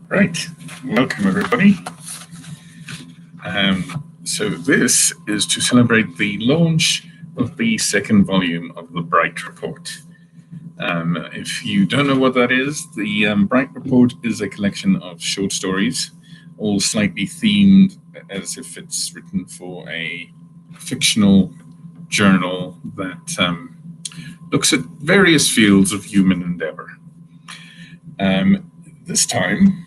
Right, welcome everybody. So this is to celebrate the launch of the second volume of the Bright Report. If you don't know what that is, the Bright Report is a collection of short stories, all slightly themed as if it's written for a fictional journal that looks at various fields of human endeavor. This time,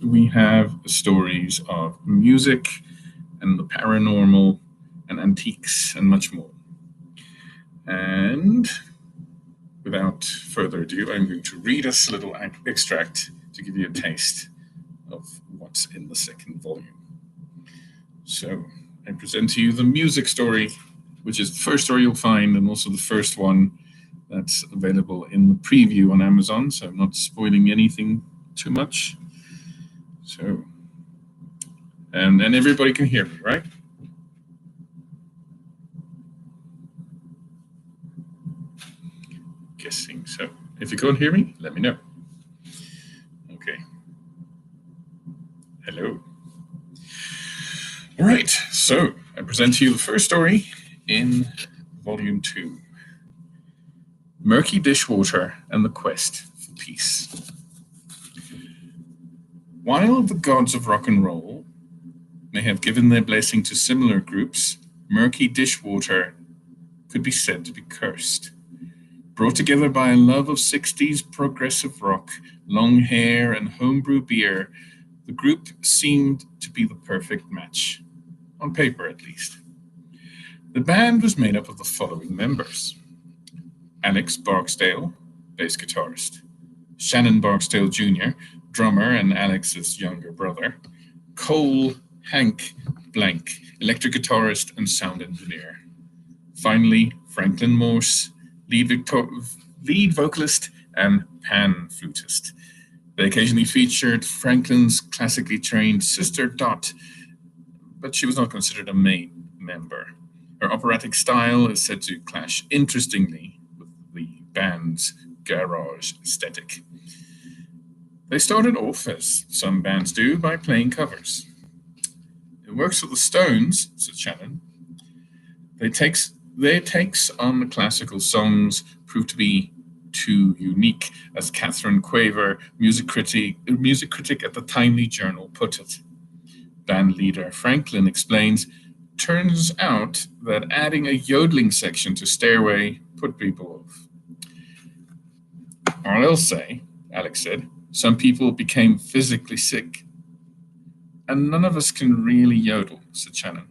we have stories of music and the paranormal and antiques and much more. And without further ado, I'm going to read us a little extract to give you a taste of what's in the second volume. So I present to you the music story, which is the first story you'll find and also the first one that's available in the preview on Amazon, so I'm not spoiling anything too much. So, and everybody can hear me, right? Guessing so. If you can't hear me, let me know. Okay. Hello. All right, so I present to you the first story in Volume 2. Murky Dishwater and the Quest for Peace. While the gods of rock and roll may have given their blessing to similar groups, Murky Dishwater could be said to be cursed. Brought together by a love of 60s progressive rock, long hair, and homebrew beer, the group seemed to be the perfect match, on paper at least. The band was made up of the following members: Alex Barksdale, bass guitarist; Shannon Barksdale Jr., drummer and Alex's younger brother; Cole Hank Blank, electric guitarist and sound engineer; finally, Franklin Morse, lead vocalist and pan flutist. They occasionally featured Franklin's classically trained sister Dot, but she was not considered a main member. Her operatic style is said to clash interestingly with the band's garage aesthetic. They started off, as some bands do, by playing covers. It works for the Stones, said Shannon. Their takes on the classical songs proved to be too unique, as Catherine Quaver, music critic at the Timely Journal, put it. Band leader Franklin explains, turns out that adding a yodeling section to Stairway put people off. Or I'll say, Alex said, some people became physically sick. And none of us can really yodel, said Shannon.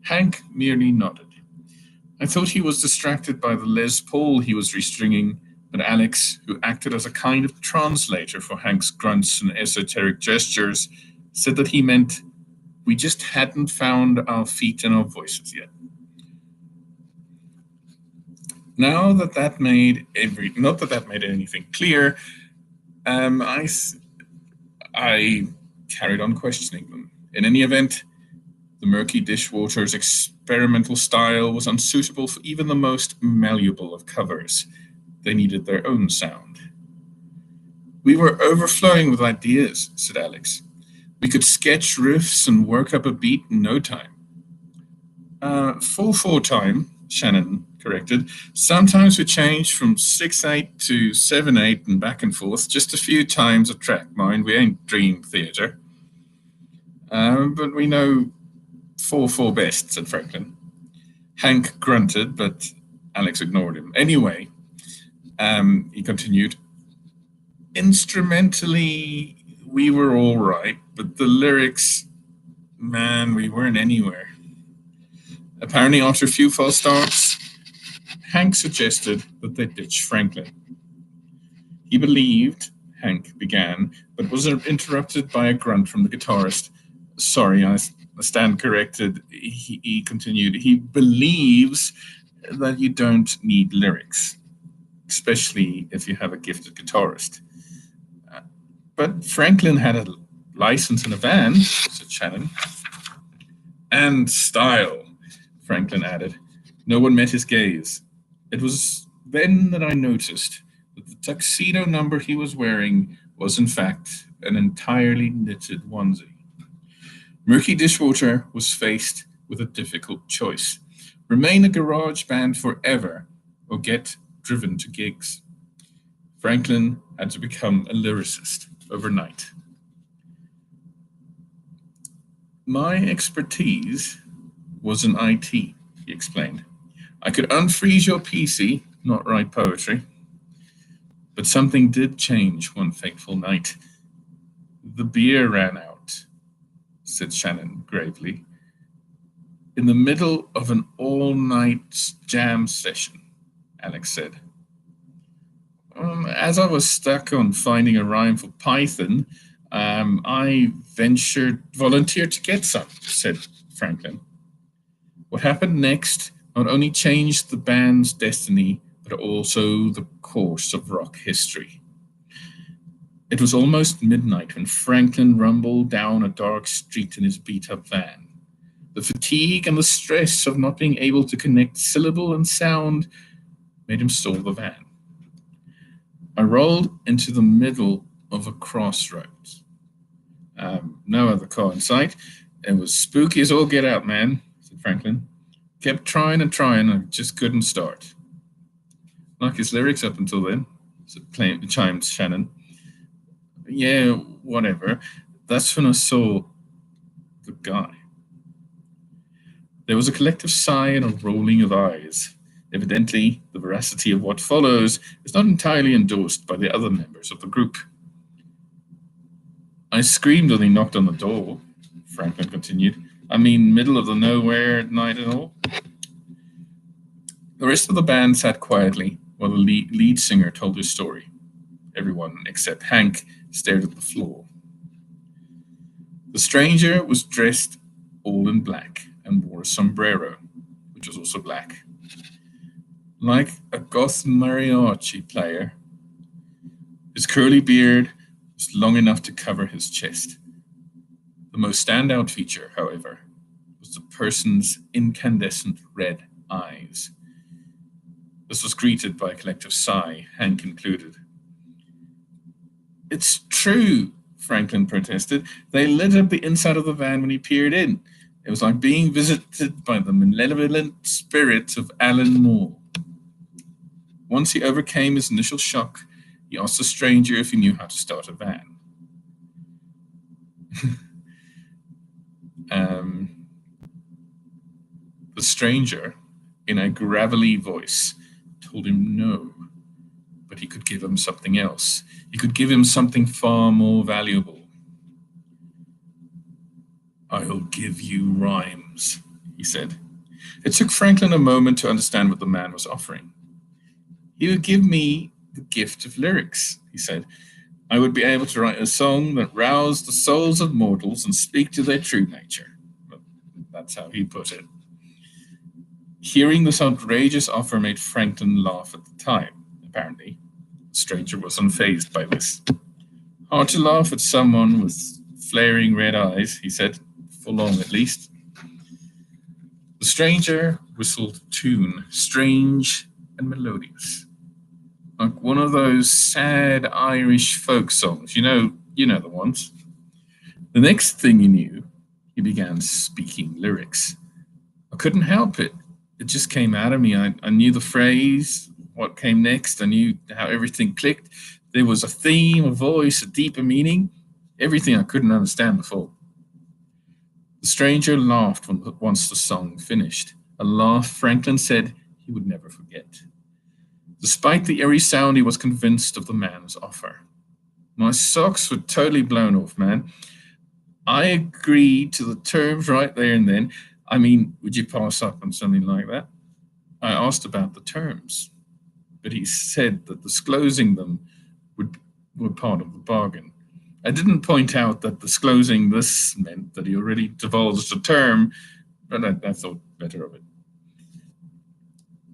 Hank merely nodded. I thought he was distracted by the Les Paul he was restringing, but Alex, who acted as a kind of translator for Hank's grunts and esoteric gestures, said that he meant we just hadn't found our feet and our voices yet. Now that that made not that made anything clear, I carried on questioning them. In any event, the Murky Dishwater's experimental style was unsuitable for even the most malleable of covers. They needed their own sound. We were overflowing with ideas, said Alex. We could sketch riffs and work up a beat in no time. Full 4 time, Shannon corrected. Sometimes we changed from 6/8 to 7/8 and back and forth, just a few times a track, mind. We ain't Dream Theater. But we know 4/4 best, said Franklin. Hank grunted, but Alex ignored him. Anyway, he continued, instrumentally, we were all right, but the lyrics, man, we weren't anywhere. Apparently, after a few false starts, Hank suggested that they ditch Franklin. He believed, Hank began, but was interrupted by a grunt from the guitarist. Sorry, I stand corrected. He continued. He believes that you don't need lyrics, especially if you have a gifted guitarist. But Franklin had a license and a van, said Shannon. And style, Franklin added. No one met his gaze. It was then that I noticed that the tuxedo number he was wearing was in fact an entirely knitted onesie. Murky Dishwater was faced with a difficult choice: remain a garage band forever or get driven to gigs. Franklin had to become a lyricist overnight. My expertise was in IT, he explained. I could unfreeze your PC, not write poetry. But something did change one fateful night. The beer ran out, said Shannon gravely, in the middle of an all-night jam session, Alex said. As I was stuck on finding a rhyme for Python, I volunteered to get some, said Franklin. What happened next not only changed the band's destiny, but also the course of rock history. It was almost midnight when Franklin rumbled down a dark street in his beat-up van. The fatigue and the stress of not being able to connect syllable and sound made him stall the van. I rolled into the middle of a crossroads. No other car in sight. It was spooky as all get out, man, said Franklin. Kept trying and trying, I just couldn't start. Like his lyrics up until then, chimed Shannon. Yeah, whatever. That's when I saw the guy. There was a collective sigh and a rolling of eyes. Evidently, the veracity of what follows is not entirely endorsed by the other members of the group. I screamed when he knocked on the door, Franklin continued. I mean, middle of the nowhere at night and all. The rest of the band sat quietly while the lead singer told his story. Everyone except Hank stared at the floor. The stranger was dressed all in black and wore a sombrero, which was also black. Like a goth mariachi player, his curly beard was long enough to cover his chest. The most standout feature, however, was the person's incandescent red eyes. This was greeted by a collective sigh, Hank included. It's true, Franklin protested. They lit up the inside of the van when he peered in. It was like being visited by the malevolent spirit of Alan Moore. Once he overcame his initial shock, he asked the stranger if he knew how to start a van. The stranger, in a gravelly voice, told him no, but he could give him something else. He could give him something far more valuable. I'll give you rhymes, he said. It took Franklin a moment to understand what the man was offering. He would give me the gift of lyrics, he said. I would be able to write a song that roused the souls of mortals and speak to their true nature. But that's how he put it. Hearing this outrageous offer made Franklin laugh at the time, apparently. The stranger was unfazed by this. Hard to laugh at someone with flaring red eyes, he said, for long at least. The stranger whistled a tune, strange and melodious, like one of those sad Irish folk songs. You know the ones. The next thing he knew, he began speaking lyrics. I couldn't help it. It just came out of me. I knew the phrase, what came next. I knew how everything clicked. There was a theme, a voice, a deeper meaning, everything I couldn't understand before. The stranger laughed once the song finished, a laugh Franklin said he would never forget. Despite the eerie sound, he was convinced of the man's offer. My socks were totally blown off, man. I agreed to the terms right there and then. I mean, would you pass up on something like that? I asked about the terms, but he said that disclosing them were part of the bargain. I didn't point out that disclosing this meant that he already divulged a term, but I thought better of it.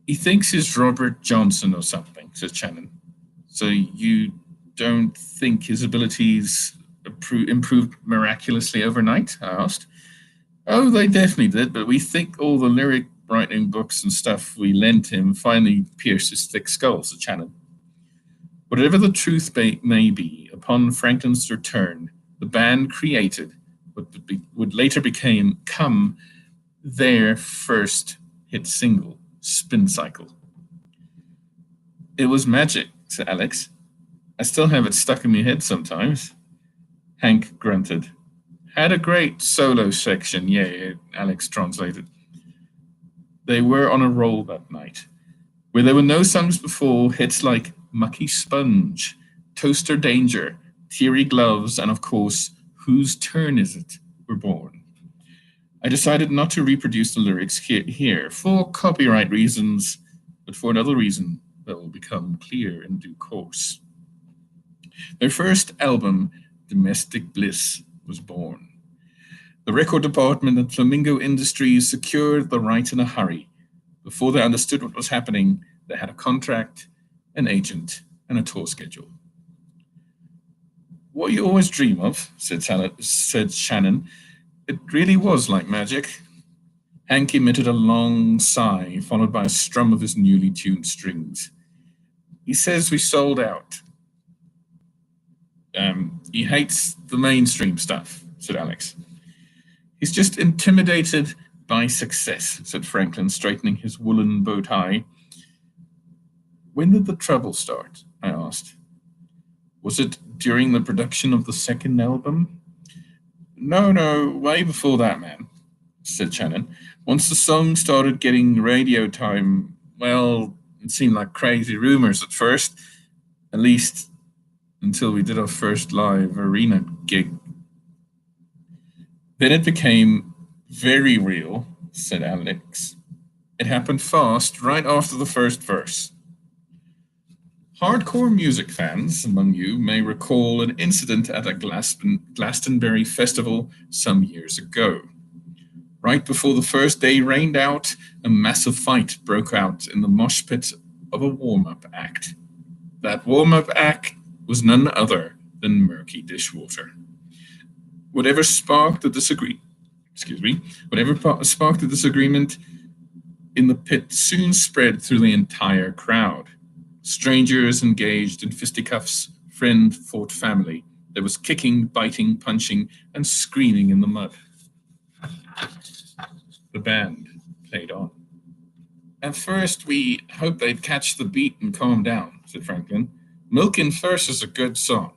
He thinks he's Robert Johnson or something, says Shannon. So you don't think his abilities improved miraculously overnight? I asked. Oh, they definitely did, but we think all the lyric writing books and stuff we lent him finally pierced his thick skull, said Shannon. Whatever the truth may be, upon Franklin's return, the band created what would later come their first hit single, Spin Cycle. It was magic, said Alex. I still have it stuck in my head sometimes. Hank grunted. Had a great solo section, yeah, Alex translated. They were on a roll that night. Where there were no songs before, hits like Mucky Sponge, Toaster Danger, Teary Gloves, and of course, Whose Turn Is It? Were born. I decided not to reproduce the lyrics here for copyright reasons, but for another reason that will become clear in due course. Their first album, Domestic Bliss, was born. The record department at Flamingo Industries secured the right in a hurry. Before they understood what was happening, they had a contract, an agent, and a tour schedule. What you always dream of, said Shannon. It really was like magic. Hank emitted a long sigh, followed by a strum of his newly tuned strings. He says we sold out. He hates the mainstream stuff, said Alex. He's just intimidated by success, said Franklin, straightening his woolen bow tie. When did the trouble start? I asked. Was it during the production of the second album? No, way before that, man, said Shannon. Once the song started getting radio time, well, it seemed like crazy rumors at first, at least until we did our first live arena gig. Then it became very real, said Alex. It happened fast, right after the first verse. Hardcore music fans among you may recall an incident at a Glastonbury festival some years ago. Right before the first day rained out, a massive fight broke out in the mosh pit of a warm-up act. That warm-up act was none other than Murky Dishwater. Whatever sparked the disagreement in the pit soon spread through the entire crowd. Strangers engaged in fisticuffs, friend fought family. There was kicking, biting, punching, and screaming in the mud. The band played on. At first, we hoped they'd catch the beat and calm down, said Franklin. Milkin' First is a good song.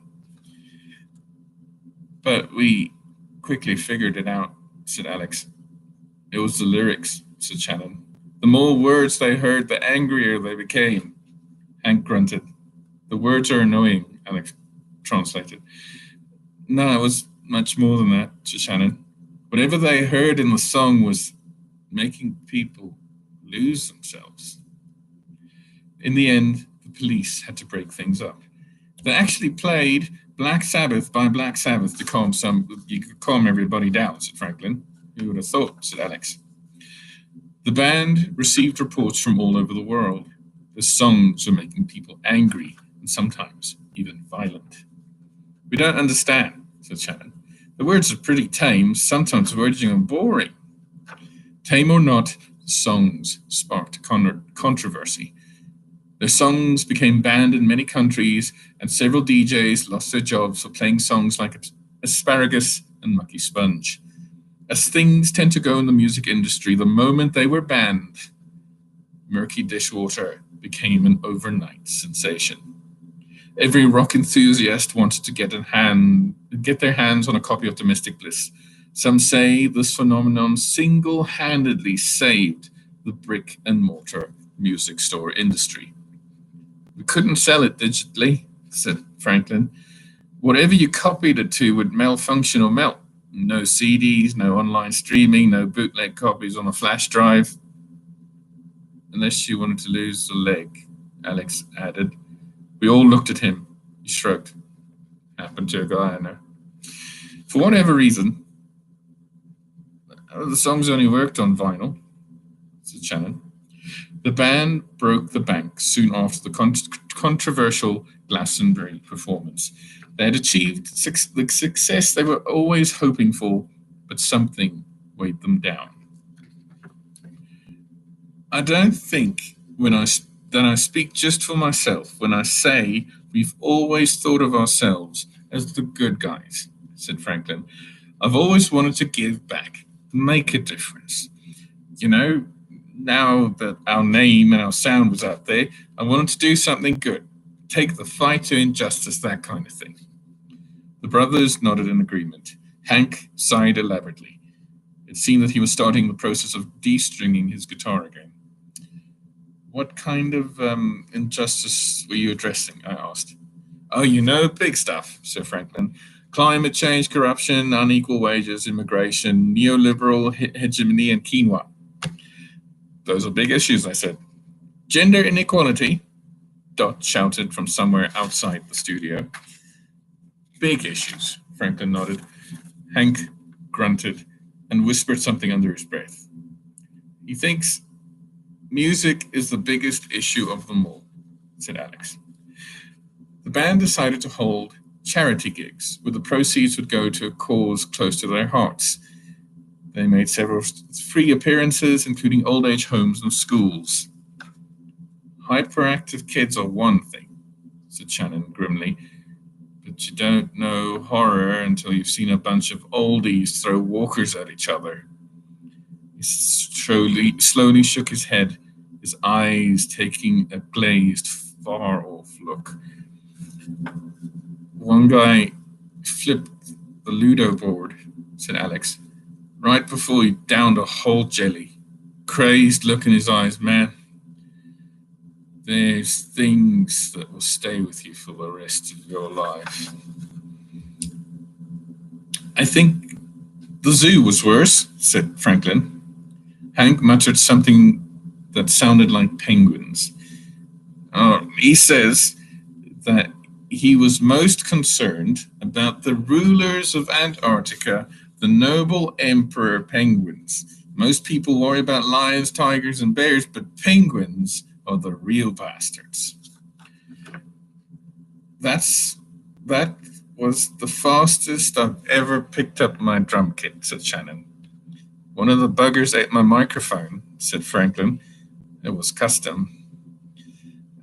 But we quickly figured it out, said Alex. It was the lyrics, said Shannon. The more words they heard, the angrier they became. Hank grunted. The words are annoying, Alex translated. No, it was much more than that, said Shannon. Whatever they heard in the song was making people lose themselves. In the end, the police had to break things up. They actually played Black Sabbath by Black Sabbath to calm everybody down, said Franklin. Who would have thought, said Alex. The band received reports from all over the world. The songs were making people angry and sometimes even violent. We don't understand, said Shannon. The words are pretty tame, sometimes verging on boring. Tame or not, the songs sparked controversy. Their songs became banned in many countries, and several DJs lost their jobs for playing songs like Asparagus and Mucky Sponge. As things tend to go in the music industry, the moment they were banned, Murky Dishwater became an overnight sensation. Every rock enthusiast wanted to get their hands on a copy of Domestic Bliss. Some say this phenomenon single-handedly saved the brick-and-mortar music store industry. We couldn't sell it digitally, said Franklin. Whatever you copied it to would malfunction or melt. No CDs, no online streaming, no bootleg copies on a flash drive. Unless you wanted to lose a leg, Alex added. We all looked at him. He shrugged. Happened to a guy I know. For whatever reason, the songs only worked on vinyl, said Shannon. The band broke the bank soon after the controversial Glastonbury performance. They had achieved the success they were always hoping for, but something weighed them down. I don't think when I Then I speak just for myself when I say we've always thought of ourselves as the good guys, said Franklin. I've always wanted to give back, make a difference. You know, now that our name and our sound was out there, I wanted to do something good, take the fight to injustice, that kind of thing. The brothers nodded in agreement. Hank sighed elaborately. It seemed that he was starting the process of de-stringing his guitar again. What kind of injustice were you addressing? I asked. Oh, big stuff, said Franklin. Climate change, corruption, unequal wages, immigration, neoliberal hegemony, and quinoa. Those are big issues, I said. Gender inequality, Dot shouted from somewhere outside the studio. Big issues, Franklin nodded. Hank grunted and whispered something under his breath. He thinks music is the biggest issue of them all, said Alex. The band decided to hold charity gigs, where the proceeds would go to a cause close to their hearts. They made several free appearances, including old age homes and schools. Hyperactive kids are one thing, said Shannon grimly, but you don't know horror until you've seen a bunch of oldies throw walkers at each other. He slowly shook his head, his eyes taking a glazed, far-off look. One guy flipped the Ludo board, said Alex, right before he downed a whole jelly. Crazed look in his eyes, man. There's things that will stay with you for the rest of your life. I think the zoo was worse, said Franklin. Hank muttered something that sounded like penguins. He says that he was most concerned about the rulers of Antarctica, the noble emperor penguins. Most people worry about lions, tigers, and bears, but penguins are the real bastards. That was the fastest I've ever picked up my drum kit, said Shannon. One of the buggers ate my microphone, said Franklin. It was custom.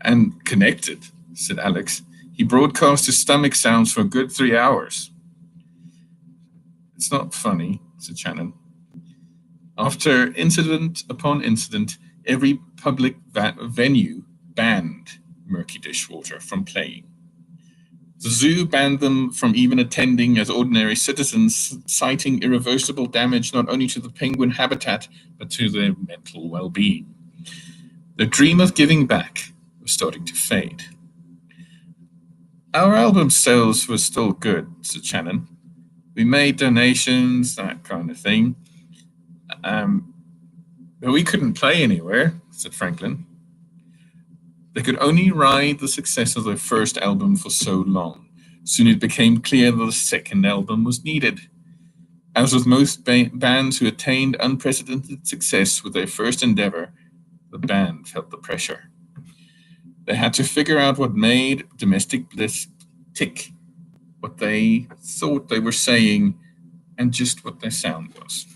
And connected, said Alex. He broadcast his stomach sounds for a good 3 hours. It's not funny, said Shannon. After incident upon incident, every public venue banned Murky Dishwater from playing. The zoo banned them from even attending as ordinary citizens, citing irreversible damage not only to the penguin habitat, but to their mental well-being. Their dream of giving back was starting to fade. Our album sales were still good, said Shannon. We made donations, that kind of thing. But we couldn't play anywhere, said Franklin. They could only ride the success of their first album for so long. Soon it became clear that a second album was needed. As with most bands who attained unprecedented success with their first endeavor, the band felt the pressure. They had to figure out what made Domestic Bliss tick, what they thought they were saying, and just what their sound was.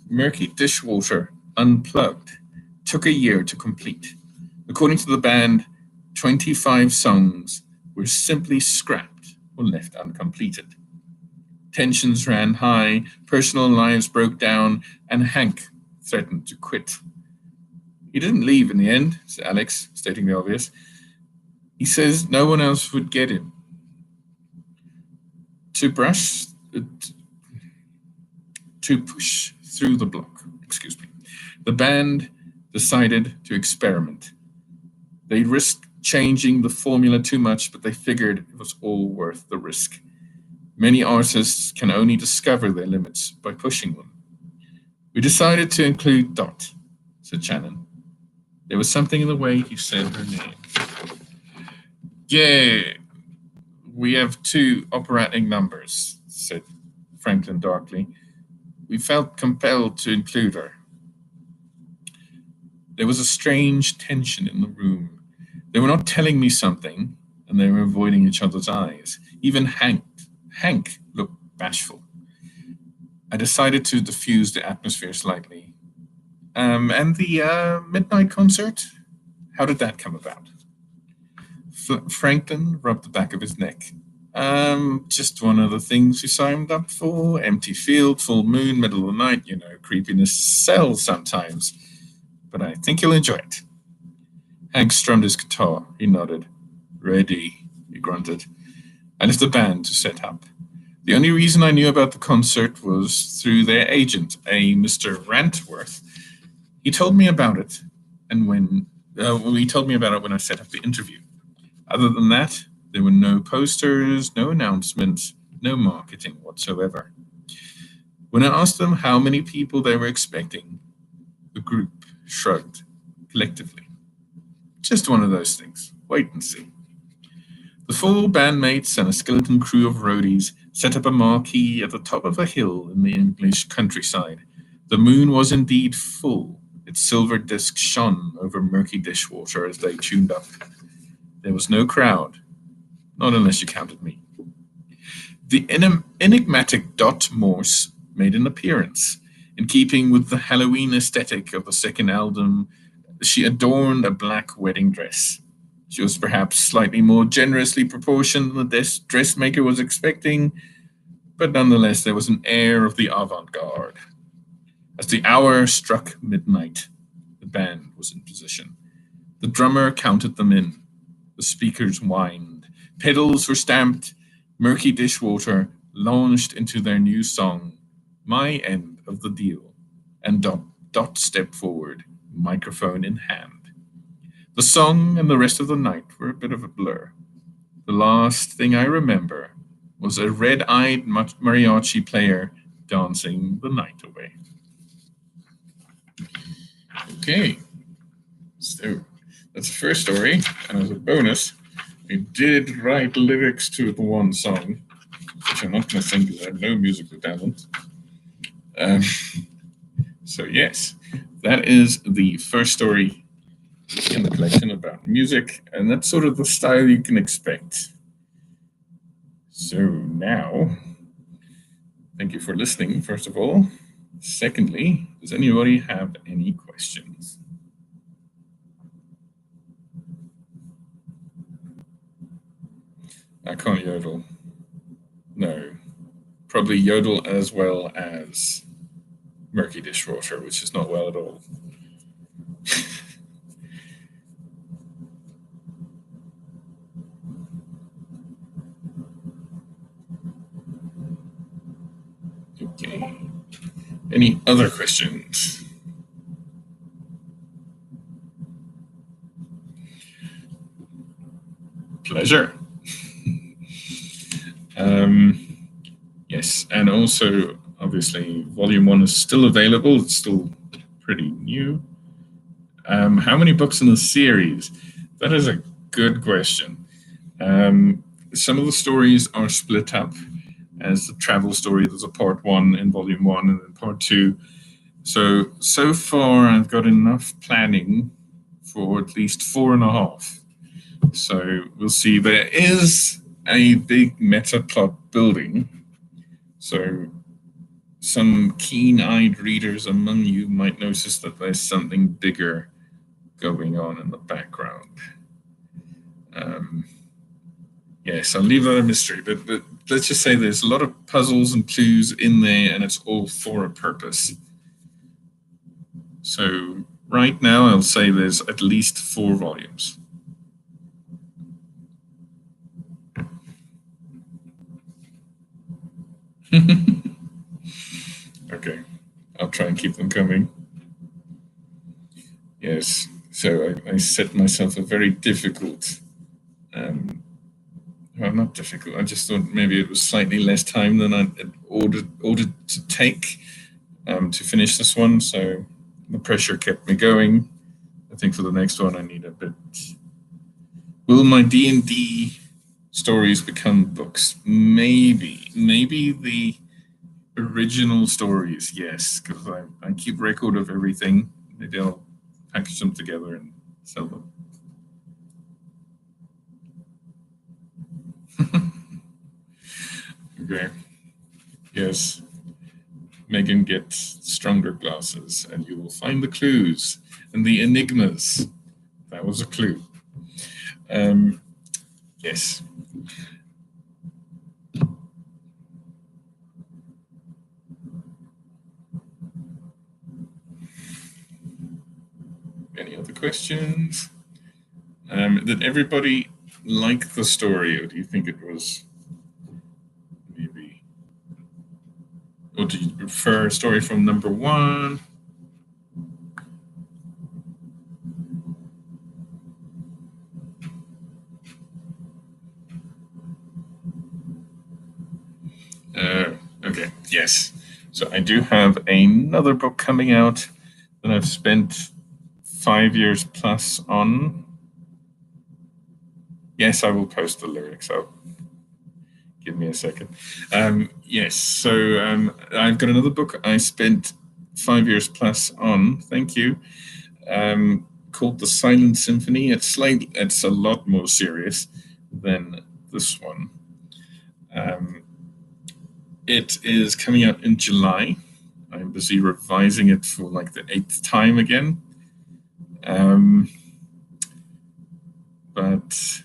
Murky Dishwater, Unplugged, took a year to complete. According to the band, 25 songs were simply scrapped or left uncompleted. Tensions ran high, personal lives broke down, and Hank threatened to quit. He didn't leave in the end, said Alex, stating the obvious. He says no one else would get him. To push through the block, the band decided to experiment. They risked changing the formula too much, but they figured it was all worth the risk. Many artists can only discover their limits by pushing them. We decided to include Dot, said Shannon. There was something in the way you said her name. Yeah, we have 2 operatic numbers, said Franklin darkly. We felt compelled to include her. There was a strange tension in the room. They were not telling me something, and they were avoiding each other's eyes. Even Hank looked bashful. I decided to diffuse the atmosphere slightly. And the midnight concert? How did that come about? Franklin rubbed the back of his neck. Just one of the things we signed up for. Empty field, full moon, middle of the night, creepiness sells sometimes. But I think you'll enjoy it. Hank strummed his guitar. He nodded. Ready, he grunted. I left the band to set up. The only reason I knew about the concert was through their agent, a Mr. Rantworth. He told me about it, and when I set up the interview. Other than that, there were no posters, no announcements, no marketing whatsoever. When I asked them how many people they were expecting, the group shrugged collectively. Just one of those things. Wait and see. The 4 bandmates and a skeleton crew of roadies set up a marquee at the top of a hill in the English countryside. The moon was indeed full. Its silver disk shone over murky dishwater as they tuned up. There was no crowd, not unless you counted me. The enigmatic Dot Morse made an appearance. In keeping with the Halloween aesthetic of the second album, she adorned a black wedding dress. She was perhaps slightly more generously proportioned than the dressmaker was expecting, but nonetheless there was an air of the avant-garde. As the hour struck midnight, the band was in position. The drummer counted them in. The speakers whined. Pedals were stamped. Murky Dishwater launched into their new song, My End of the Deal, and Dot stepped forward, microphone in hand. The song and the rest of the night were a bit of a blur. The last thing I remember was a red-eyed mariachi player dancing the night away. Okay, so that's the first story, and as a bonus, I did write lyrics to the one song, which I'm not going to sing because I have no musical talent. So yes, that is the first story in the collection about music, and that's sort of the style you can expect. So now, thank you for listening, first of all. Secondly, does anybody have any questions? I can't yodel. No. Probably yodel as well as Murky Dishwater, which is not well at all. Okay. Any other questions? Pleasure. Yes, and also, obviously, Volume 1 is still available. It's still pretty new. How many books in the series? That is a good question. Some of the stories are split up as the travel story. There's a part 1 in Volume 1 and then part 2. So far, I've got enough planning for at least 4.5. So we'll see. There is a big meta plot building. So some keen-eyed readers among you might notice that there's something bigger going on in the background. Yes, I'll leave that a mystery, but let's just say there's a lot of puzzles and clues in there, and it's all for a purpose. So right now, I'll say there's at least 4 volumes. Okay, I'll try and keep them coming. Yes, so I set myself a very difficult, well, not difficult, I just thought maybe it was slightly less time than I ordered to take to finish this one, so the pressure kept me going. I think for the next one I need a bit. Will my D&D stories become books? Maybe the original stories, yes, because I keep record of everything. Maybe I'll package them together and sell them. Okay. Yes. Megan, get stronger glasses and you will find the clues and the enigmas That was a clue. Yes. Any other questions? Did everybody like the story, or do you think it was maybe, or do you prefer a story from number one? Okay, yes. So I do have another book coming out that I've spent 5 years plus on. Yes, I will post the lyrics. Oh, give me a second. Yes, so I've got another book I spent 5 years plus on. Thank you. Called The Silent Symphony. It's a lot more serious than this one. It is coming out in July. I'm busy revising it for like the 8th time again. But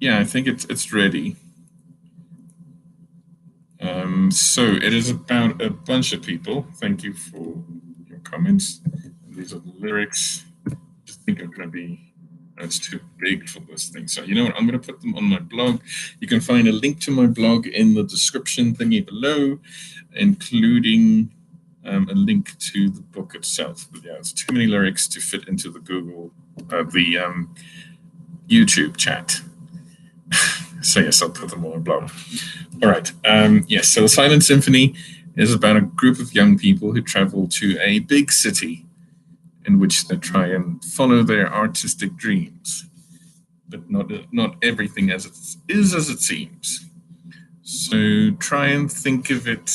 yeah, I think it's ready. So it is about a bunch of people. Thank you for your comments. These are the lyrics. I just think I'm going to be, it's too big for this thing. So you know what? I'm going to put them on my blog. You can find a link to my blog in the description thingy below, including a link to the book itself. But yeah, it's too many lyrics to fit into the the YouTube chat. So yes, I'll put them on my blog. All right. Yes. So the Silent Symphony is about a group of young people who travel to a big city in which they try and follow their artistic dreams, but not everything as it is as it seems. So try and think of it,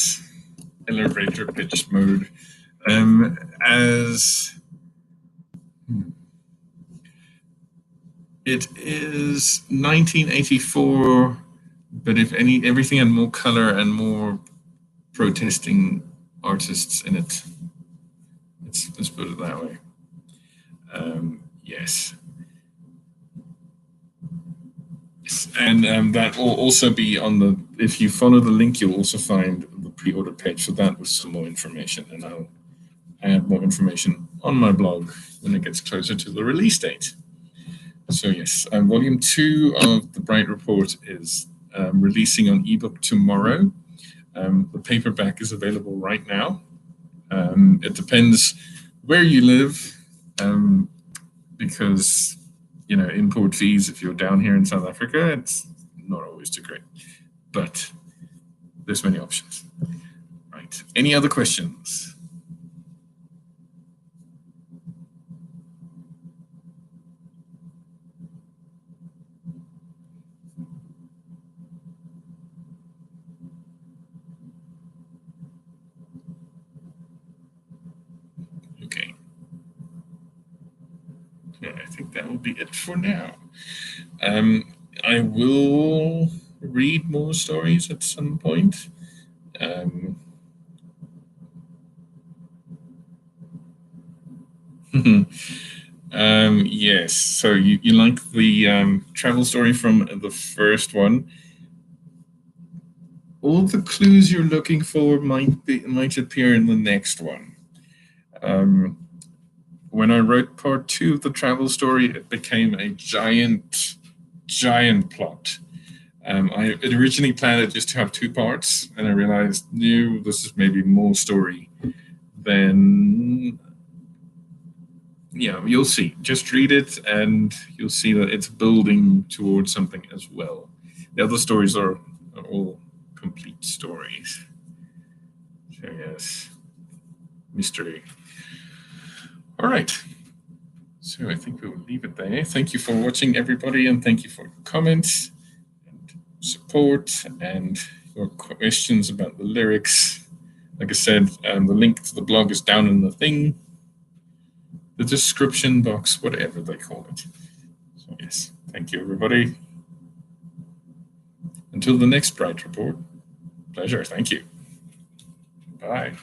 elevator pitch mode, as it is 1984, but if everything had more color and more protesting artists in it. Let's put it that way. Yes. And that will also be on the, if you follow the link, you'll also find the pre-order page for that with some more information. And I'll add more information on my blog when it gets closer to the release date. So yes, volume 2 of the Bright Report is releasing on ebook tomorrow. The paperback is available right now. It depends where you live, because import fees, if you're down here in South Africa, it's not always too great, but there's many options. Right. Any other questions? Okay. Yeah, I think that will be it for now. I will read more stories at some point. Yes, so you like the travel story from the first one. All the clues you're looking for might appear in the next one. When I wrote part 2 of the travel story, it became a giant plot. I had originally planned it just to have 2 parts, and I realized, no, this is maybe more story than. Yeah, you'll see. Just read it, and you'll see that it's building towards something as well. The other stories are all complete stories. So yes, mystery. All right. So I think we will leave it there. Thank you for watching, everybody, and thank you for your comments and support and your questions about the lyrics. Like I said, the link to the blog is down in the thing, the description box, whatever they call it. So yes, thank you, everybody. Until the next Bright Report, pleasure. Thank you. Bye.